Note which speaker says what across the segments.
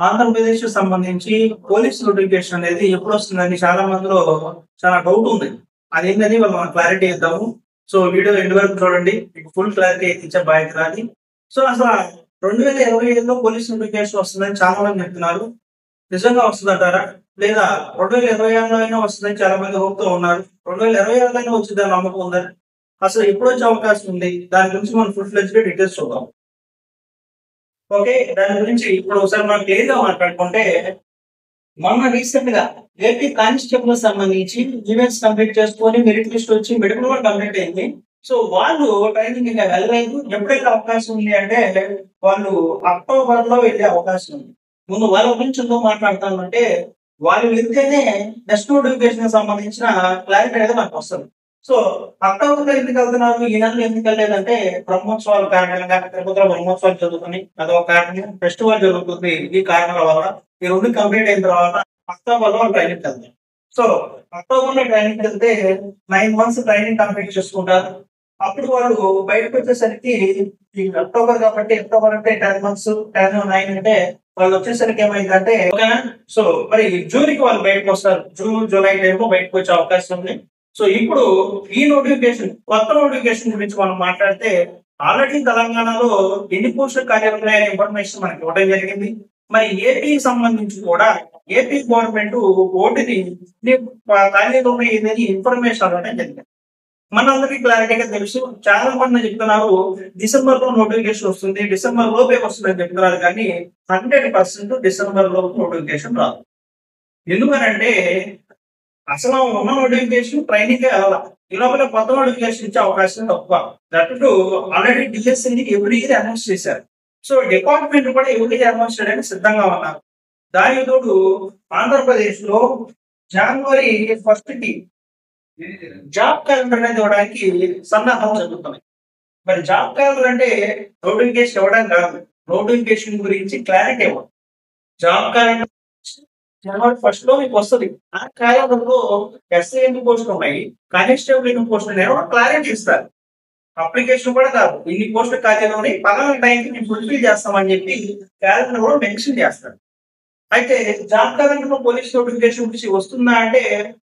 Speaker 1: ఆంధ్రప్రదేశ్ సంబంధించి police notification అనేది ఎప్పుడు వస్తుందని చాలా మందిలో చాలా డౌట్ ఉంది. అదేంటని మనం క్లారిటీ ఇద్దాము. సో వీడియో ఎండ్ వరకు చూడండి. మీకు ఫుల్ క్లారిటీ ఇచ్చే బాధ్యత నాది. సో అసలు 2025లో పోలీస్ నోటిఫికేషన్ వస్తుందని చాలా మంది చెప్తున్నారు. నిజంగా వస్తుందంటారా? లేదా 2026లో అయినా వస్తుందని చాలా మంది హోప్‌తో ఉన్నారు. 2026లో అయినా వచ్చిందని నమ్మకం ఉందా? అసలు ఎప్పుడు వచ్చే అవకాశం ఉంది? దాని గురించి మనం ఫుల్ ఫ్లెడ్జ్‌గా డీటెయిల్స్ చూద్దాం. ఓకే. దాని గురించి ఇప్పుడు ఒకసారి మనం క్లియర్‌గా మాట్లాడుకుంటే, మొన్న రీసెంట్‌గా ఏపీ కానిస్టేబుల్ సంబంధించి ఈవెంట్స్ కంప్లీట్ చేసుకొని మెరిట్ లిస్ట్ వచ్చి మెడికల్ కూడా కంప్లీట్ అయింది. సో వాళ్ళు ట్రైనింగ్ ఇంకా వెళ్ళలేదు. ఎప్పుడైతే అవకాశం ఉంది అంటే వాళ్ళు అక్టోబర్‌లో వెళ్ళే అవకాశం ఉంది. ముందు వాళ్ళ గురించి ఎందుకు మాట్లాడతానంటే వాళ్ళు వెళ్తేనే నెక్స్ట్ నోటిఫికేషన్ సంబంధించిన క్లారిటీ అనేది మనకు వస్తుంది. సో అక్టోబర్‌లో ఎందుకు వెళ్తున్నారు? ఈ నెలలో ఎందుకు వెళ్ళలేదంటే బ్రహ్మోత్సవాల కారణంగా తిరుపతిలో బ్రహ్మోత్సవాలు జరుగుతున్నాయి. అదొక కారణం. ఫెస్టివల్ జరుగుతుంది. ఈ కారణాల వల్ల ఈ 2 కంప్లీట్ అయిన తర్వాత అక్టోబర్‌లో ట్రైనింగ్‌కి వెళ్తారు. సో అక్టోబర్‌లో ట్రైనింగ్‌కి వెళ్తే 9 మంత్స్ ట్రైనింగ్ కంప్లీట్ చేసుకుంటారు. అప్పుడు వాళ్ళు బయటకు వచ్చేసరికి ఈ అక్టోబర్ కాబట్టి అక్టోబర్ అంటే 10 మంత్స్ 10, 9 అంటే వాళ్ళు వచ్చేసరికి ఏమైందంటే ఓకేనా. సో మరి జూన్‌కి వాళ్ళు బయటకు వస్తారు. జూన్, జూలై టైంలో బయటకు వచ్చే అవకాశం ఉంది. సో ఇప్పుడు ఈ నోటిఫికేషన్ కొత్త నోటిఫికేషన్ గురించి మనం మాట్లాడితే ఆల్రెడీ తెలంగాణలో ఎన్ని పోస్టులు ఖాళీలు ఉన్నాయనే ఇన్ఫర్మేషన్ మనకి ఇవ్వడం జరిగింది. మరి ఏపీకి సంబంధించి కూడా ఏపీ గవర్నమెంట్ ఓటుని ఖాళీలు ఉన్నాయి ఇన్ఫర్మేషన్ అవ్వడం జరిగింది. మనందరికీ క్లారిటీగా తెలుసు. చాలా మంది చెప్తున్నారు డిసెంబర్ లో నోటిఫికేషన్ వస్తుంది, డిసెంబర్ లోపే వస్తుందని చెప్తున్నారు. కానీ 100% డిసెంబర్ లోపు నోటిఫికేషన్ రాదు. ఎందుకనంటే అసలు ఉన్న నోటిఫికేషన్ ట్రైనింగ్ వెళ్ళాలి. ఈ లోపల కొత్త నోటిఫికేషన్ ఇచ్చే అవకాశం తక్కువ. దట్ ఆల్రెడీ డిఎస్సిని ఎవ్రీ ఇయర్ అనౌన్స్ చేశారు. సో డిపార్ట్మెంట్ కూడా ఎవ్రీ ఇయర్ అనౌన్స్ చేయడానికి సిద్ధంగా ఉన్నారు. దానికి తోడు ఆంధ్రప్రదేశ్ లో జనవరి 1కి జాబ్ క్యాలెండర్ అనేది ఇవ్వడానికి సన్నాహాలు జరుగుతున్నాయి. మరి జాబ్ క్యాలెండర్ అంటే నోటిఫికేషన్ ఇవ్వడం కాదు, నోటిఫికేషన్ గురించి క్లారిటీ ఇవ్వడం. జాబ్ క్యాలెండర్ జనవరి 1 లో మీకు వస్తుంది. ఆ క్యాలెండర్ లో ఎస్ఐ ఎన్ని పోస్టులు ఉన్నాయి, కానిస్టేబుల్ ఎన్ని పోస్టులు ఉన్నాయో క్లారిటీ ఇస్తారు. అప్లికేషన్ కూడా కాదు, ఇన్ని పోస్టులు ఖాళీలు ఉన్నాయి, పలానా టైంకి మేము ఫుల్ఫిల్ చేస్తామని చెప్పి క్యాలెండర్ లో మెన్షన్ చేస్తారు. అయితే జాబ్ క్యాలెండర్ లో పోలీస్ నోటిఫికేషన్ గురించి వస్తుందా అంటే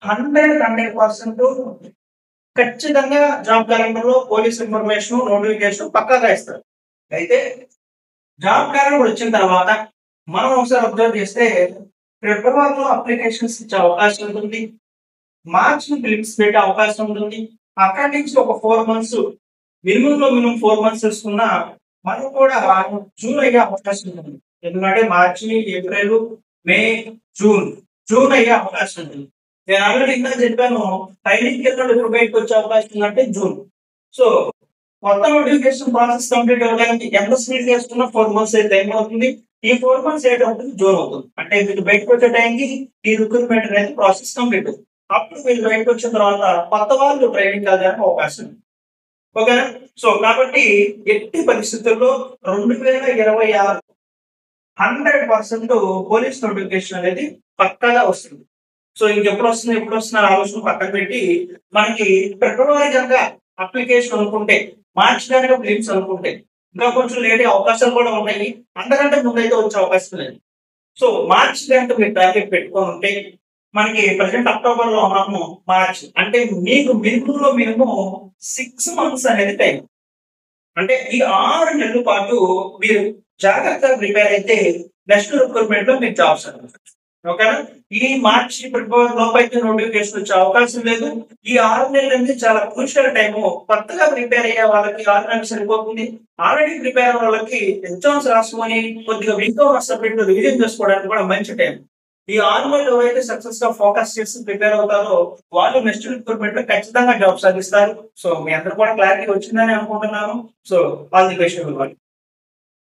Speaker 1: 100% ఖచ్చితంగా జాబ్ క్యాలెండర్ లో పోలీస్ ఇన్ఫర్మేషన్ నోటిఫికేషన్ పక్కాగా ఇస్తారు. అయితే జాబ్ క్యాలెండర్ వచ్చిన తర్వాత మనం ఒకసారి అబ్జర్వ్ చేస్తే ఫిబ్రవరిలో అప్లికేషన్స్ ఇచ్చే అవకాశం ఉంటుంది, మార్చి ఫిలిమ్స్ పెట్టే అవకాశం ఉంటుంది. అక్కడి నుంచి ఒక 4 మంత్స్ మినిమం 4 మంత్స్ తీసుకున్నా మనం కూడా జూన్ అయ్యే అవకాశం ఉంటుంది. ఎందుకంటే మార్చి, ఏప్రిల్, మే, జూన్ అయ్యే అవకాశం ఉంటుంది. నేను ఆల్రెడీ ఇంకా చెప్పాను, ట్రైనింగ్ వెళ్ళినప్పుడు ఇప్పుడు బయటకు వచ్చే అవకాశం ఉందంటే జూన్. సో కొత్త నోటిఫికేషన్ ప్రాసెస్ కంప్లీట్ అవ్వడానికి ఎంత స్పీడ్ చేసుకున్నా 4 మంత్స్ అయితే టైం అవుతుంది. ఈ 4 మంత్స్ అవుతుంది జూన్ అవుతుంది. అంటే వీళ్ళు బయటకు వచ్చే టైంకి ఈ రిక్రూట్మెంట్ అనేది ప్రాసెస్ కంప్లీట్ అవుతుంది. అప్పుడు వీళ్ళు బయటకు వచ్చిన తర్వాత కొత్త వాళ్ళు ట్రైనింగ్ వెళ్ళడానికి అవకాశం ఉంది. ఓకేనా. సో కాబట్టి ఎట్టి పరిస్థితుల్లో 2026 100% పోలీస్ నోటిఫికేషన్ అనేది పక్కాగా వస్తుంది. సో ఇంకెప్పుడు వస్తుంది ఆలోచన పక్కన పెట్టి మనకి ఫిబ్రవరి కనుక అప్లికేషన్ అనుకుంటే, మార్చి కనుక ఫిలిమ్స్ అనుకుంటే ఇంకా కొంచెం లేట్ అయ్యే అవకాశాలు కూడా ఉన్నాయి. అంతకంటే ముందు అయితే వచ్చే అవకాశం లేదు. సో మార్చి కనుక మీరు టార్గెట్ పెట్టుకొని ఉంటే మనకి ప్రజెంట్ అక్టోబర్ లో ఉన్నాము. మార్చ్ అంటే మీకు మినిమం 6 మంత్స్ అనేది టైం. అంటే ఈ 6 నెలల పాటు మీరు జాగ్రత్తగా ప్రిపేర్ అయితే నెక్స్ట్ రిక్రూట్మెంట్ లో మీరు జాబ్స్ అనుకుంటారు. ఓకేనా. ఈ మార్చి ఫిబ్రవరి లోపు అయితే నోటిఫికేషన్ వచ్చే అవకాశం లేదు. ఈ 6 నెలలు అనేది చాలా క్రూషియల్ టైము. కొత్తగా ప్రిపేర్ అయ్యే వాళ్ళకి 6 నెలలు సరిపోతుంది. ఆల్రెడీ ప్రిపేర్ అయ్యే వాళ్ళకి ఎగ్జామ్స్ రాసుకొని కొద్దిగా వీక్ సబ్జెక్ట్ రివిజన్ చేసుకోవడానికి కూడా మంచి టైం. ఈ 6 నెలలు ఎవరైతే సక్సెస్ గా ఫోకస్ చేసి ప్రిపేర్ అవుతారో వాళ్ళు నెక్స్ట్ రిక్రూట్మెంట్ లో ఖచ్చితంగా జాబ్ సాధిస్తారు. సో మీ అందరూ కూడా క్లారిటీ వచ్చిందని అనుకుంటున్నాను. So all the best.